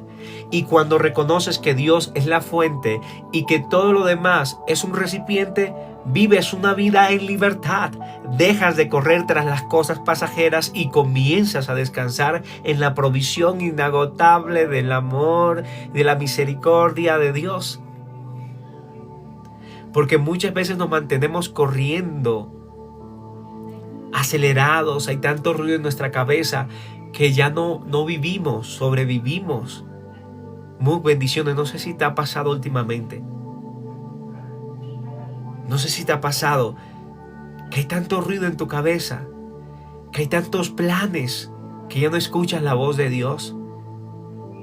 Y cuando reconoces que Dios es la fuente y que todo lo demás es un recipiente, vives una vida en libertad. Dejas de correr tras las cosas pasajeras y comienzas a descansar en la provisión inagotable del amor, de la misericordia de Dios. Porque muchas veces nos mantenemos corriendo acelerados, hay tanto ruido en nuestra cabeza que ya no vivimos, sobrevivimos. Muy bendiciones, no sé si te ha pasado últimamente. No sé si te ha pasado que hay tanto ruido en tu cabeza, que hay tantos planes, que ya no escuchas la voz de Dios,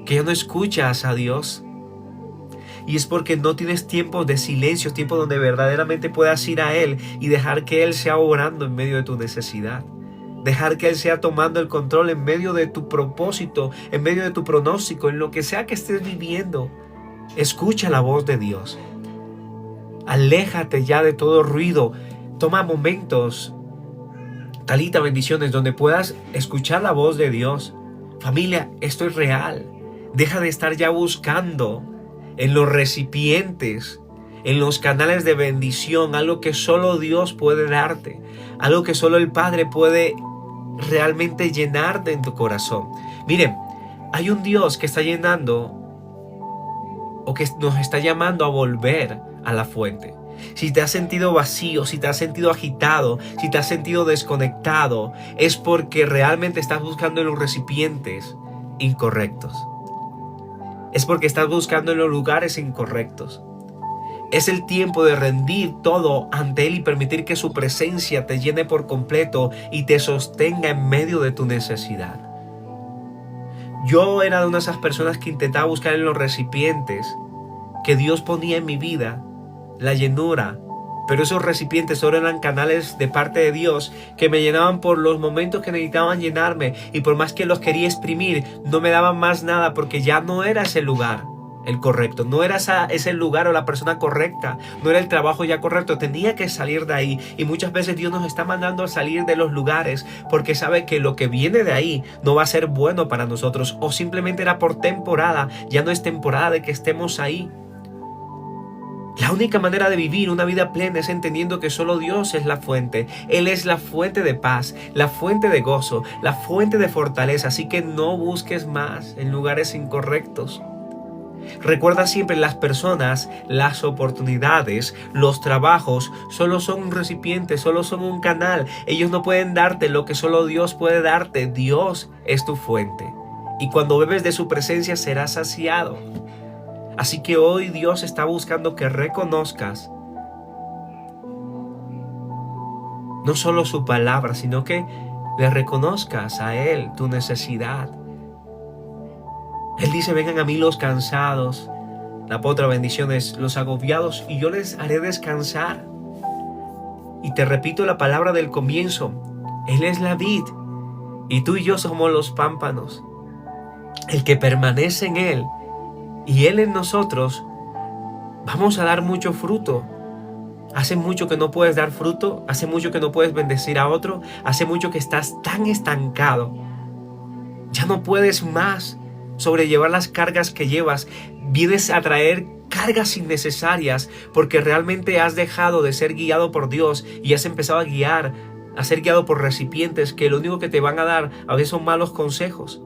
que ya no escuchas a Dios. Y es porque no tienes tiempo de silencio, tiempo donde verdaderamente puedas ir a Él y dejar que Él sea obrando en medio de tu necesidad. Dejar que Él sea tomando el control en medio de tu propósito, en medio de tu pronóstico, en lo que sea que estés viviendo. Escucha la voz de Dios. Aléjate ya de todo ruido. Toma momentos, Talita, bendiciones, donde puedas escuchar la voz de Dios. Familia, esto es real. Deja de estar ya buscando en los recipientes, en los canales de bendición, algo que solo Dios puede darte, algo que solo el Padre puede realmente llenarte en tu corazón. Miren, hay un Dios que está llenando o que nos está llamando a volver a la fuente. Si te has sentido vacío, si te has sentido agitado, si te has sentido desconectado, es porque realmente estás buscando en los recipientes incorrectos. Es porque estás buscando en los lugares incorrectos. Es el tiempo de rendir todo ante Él y permitir que su presencia te llene por completo y te sostenga en medio de tu necesidad. Yo era de una de esas personas que intentaba buscar en los recipientes que Dios ponía en mi vida la llenura, pero esos recipientes solo eran canales de parte de Dios que me llenaban por los momentos que necesitaban llenarme, y por más que los quería exprimir, no me daban más nada porque ya no era ese lugar el correcto, no era ese lugar o la persona correcta, no era el trabajo ya correcto, tenía que salir de ahí. Y muchas veces Dios nos está mandando a salir de los lugares porque sabe que lo que viene de ahí no va a ser bueno para nosotros, o simplemente era por temporada, ya no es temporada de que estemos ahí. La única manera de vivir una vida plena es entendiendo que solo Dios es la fuente. Él es la fuente de paz, la fuente de gozo, la fuente de fortaleza. Así que no busques más en lugares incorrectos. Recuerda siempre, las personas, las oportunidades, los trabajos solo son un recipiente, solo son un canal. Ellos no pueden darte lo que solo Dios puede darte. Dios es tu fuente. Y cuando bebes de su presencia serás saciado. Así que hoy Dios está buscando que reconozcas no solo su palabra, sino que le reconozcas a Él tu necesidad. Él dice: vengan a mí los cansados, la otra bendición es los agobiados, y yo les haré descansar. Y te repito la palabra del comienzo: Él es la vid y tú y yo somos los pámpanos. El que permanece en Él y Él en nosotros, vamos a dar mucho fruto. Hace mucho que no puedes dar fruto, hace mucho que no puedes bendecir a otro, hace mucho que estás tan estancado. Ya no puedes más sobrellevar las cargas que llevas. Vienes a traer cargas innecesarias porque realmente has dejado de ser guiado por Dios y has empezado a ser guiado por recipientes que lo único que te van a dar a veces son malos consejos.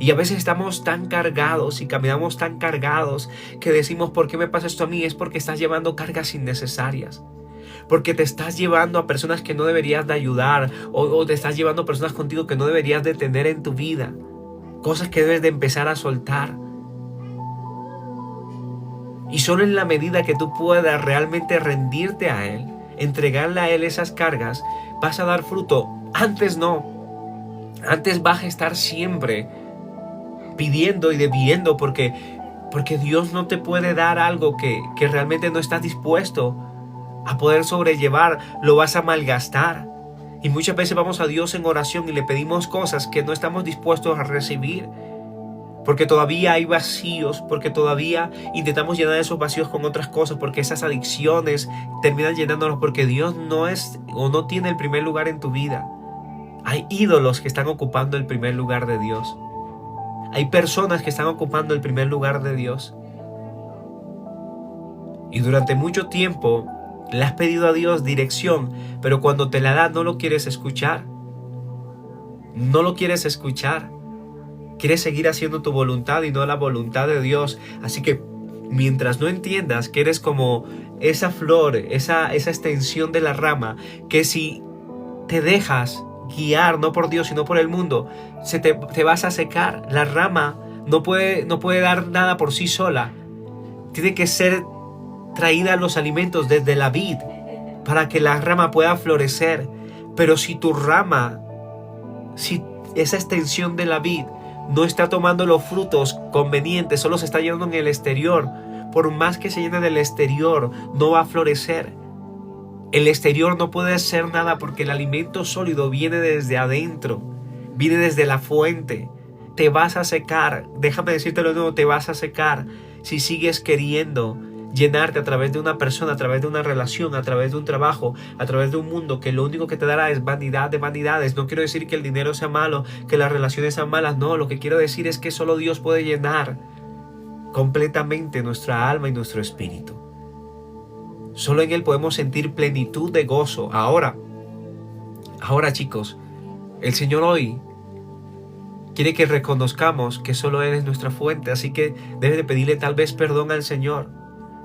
Y a veces estamos tan cargados y caminamos tan cargados que decimos: ¿por qué me pasa esto a mí? Es porque estás llevando cargas innecesarias. Porque te estás llevando a personas que no deberías de ayudar, o te estás llevando a personas contigo que no deberías de tener en tu vida. Cosas que debes de empezar a soltar. Y solo en la medida que tú puedas realmente rendirte a Él, entregarle a Él esas cargas, vas a dar fruto. Antes no. Antes vas a estar siempre pidiendo y debiendo porque Dios no te puede dar algo que realmente no estás dispuesto a poder sobrellevar. Lo vas a malgastar. Y muchas veces vamos a Dios en oración y le pedimos cosas que no estamos dispuestos a recibir, porque todavía hay vacíos, porque todavía intentamos llenar esos vacíos con otras cosas, porque esas adicciones terminan llenándonos, porque Dios no es o no tiene el primer lugar en tu vida. Hay ídolos que están ocupando el primer lugar de Dios. Hay personas que están ocupando el primer lugar de Dios. Y durante mucho tiempo le has pedido a Dios dirección, pero cuando te la da no lo quieres escuchar. No lo quieres escuchar. Quieres seguir haciendo tu voluntad y no la voluntad de Dios. Así que mientras no entiendas que eres como esa flor, esa extensión de la rama, que si te dejas guiar no por Dios sino por el mundo, te vas a secar. La rama no puede dar nada por sí sola. Tiene que ser traída los alimentos desde la vid para que la rama pueda florecer. Pero si esa extensión de la vid no está tomando los frutos convenientes, solo se está llenando en el exterior, por más que se llene del exterior, no va a florecer. El exterior no puede hacer nada porque el alimento sólido viene desde adentro, viene desde la fuente. Te vas a secar, déjame decírtelo de nuevo, te vas a secar si sigues queriendo llenarte a través de una persona, a través de una relación, a través de un trabajo, a través de un mundo que lo único que te dará es vanidad de vanidades. No quiero decir que el dinero sea malo, que las relaciones sean malas, no, lo que quiero decir es que solo Dios puede llenar completamente nuestra alma y nuestro espíritu. Solo en Él podemos sentir plenitud de gozo. Ahora chicos, el Señor hoy quiere que reconozcamos que solo Él es nuestra fuente, así que debes de pedirle tal vez perdón al Señor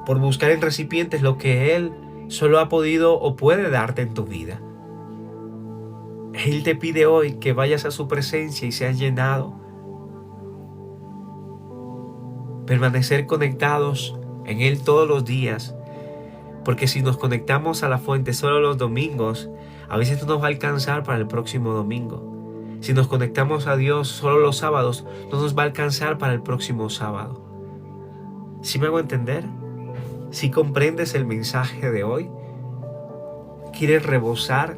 por buscar en recipientes lo que Él solo ha podido o puede darte en tu vida. Él te pide hoy que vayas a su presencia y seas llenado. Permanecer conectados en Él todos los días, porque si nos conectamos a la fuente solo los domingos, a veces no nos va a alcanzar para el próximo domingo. Si nos conectamos a Dios solo los sábados, no nos va a alcanzar para el próximo sábado. ¿Sí me hago entender? ¿Sí comprendes el mensaje de hoy? ¿Quieres rebosar?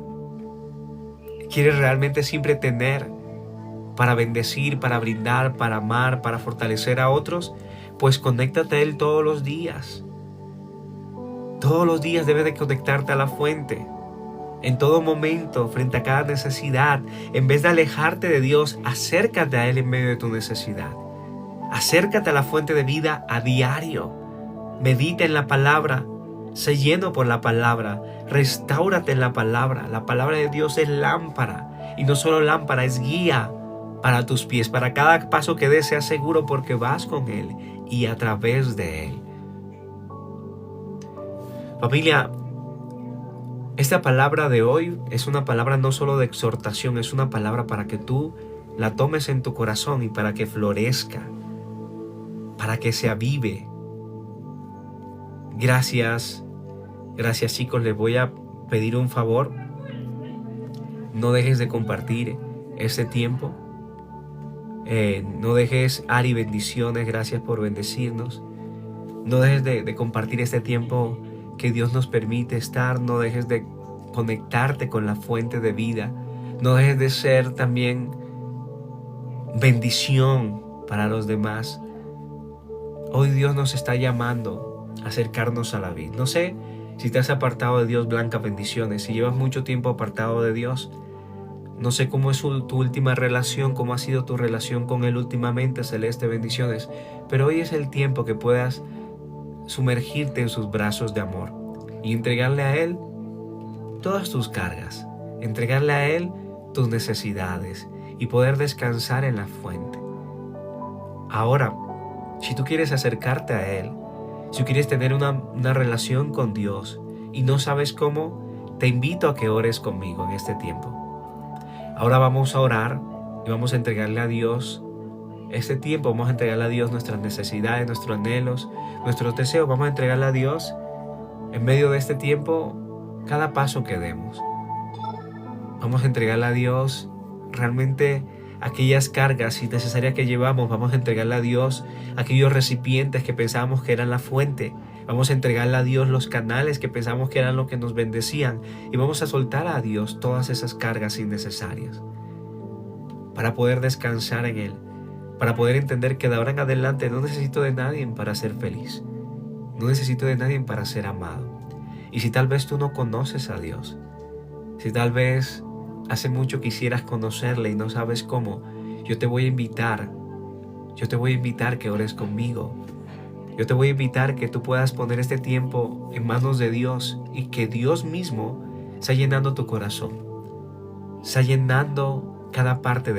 ¿Quieres realmente siempre tener para bendecir, para brindar, para amar, para fortalecer a otros? Pues conéctate a Él todos los días. Todos los días debes de conectarte a la fuente. En todo momento, frente a cada necesidad, en vez de alejarte de Dios, acércate a Él en medio de tu necesidad. Acércate a la fuente de vida a diario. Medita en la palabra. Sé lleno por la palabra. Restáurate en la palabra. La palabra de Dios es lámpara. Y no solo lámpara, es guía para tus pies. Para cada paso que des, sea seguro porque vas con Él y a través de Él. Familia, esta palabra de hoy es una palabra no solo de exhortación, es una palabra para que tú la tomes en tu corazón y para que florezca, para que se avive. Gracias chicos, les voy a pedir un favor. No dejes de compartir este tiempo. No dejes, Ari, bendiciones, gracias por bendecirnos. No dejes de compartir este tiempo que Dios nos permite estar. No dejes de conectarte con la fuente de vida. No dejes de ser también bendición para los demás. Hoy Dios nos está llamando a acercarnos a la vid. No sé si te has apartado de Dios, Blanca, bendiciones. Si llevas mucho tiempo apartado de Dios, no sé cómo es tu última relación, cómo ha sido tu relación con Él últimamente, Celeste, bendiciones. Pero hoy es el tiempo que puedas sumergirte en sus brazos de amor y entregarle a Él todas tus cargas, entregarle a Él tus necesidades y poder descansar en la fuente. Ahora, si tú quieres acercarte a Él, si quieres tener una relación con Dios y no sabes cómo, te invito a que ores conmigo en este tiempo. Ahora vamos a orar y vamos a entregarle a Dios este tiempo. Vamos a entregarle a Dios nuestras necesidades, nuestros anhelos, nuestros deseos. Vamos a entregarle a Dios en medio de este tiempo cada paso que demos. Vamos a entregarle a Dios realmente aquellas cargas innecesarias que llevamos. Vamos a entregarle a Dios aquellos recipientes que pensábamos que eran la fuente. Vamos a entregarle a Dios los canales que pensamos que eran lo que nos bendecían. Y vamos a soltar a Dios todas esas cargas innecesarias para poder descansar en Él. Para poder entender que de ahora en adelante no necesito de nadie para ser feliz. No necesito de nadie para ser amado. Y si tal vez tú no conoces a Dios, si tal vez hace mucho quisieras conocerle y no sabes cómo, yo te voy a invitar que ores conmigo. Yo te voy a invitar que tú puedas poner este tiempo en manos de Dios y que Dios mismo está llenando tu corazón, está llenando cada parte de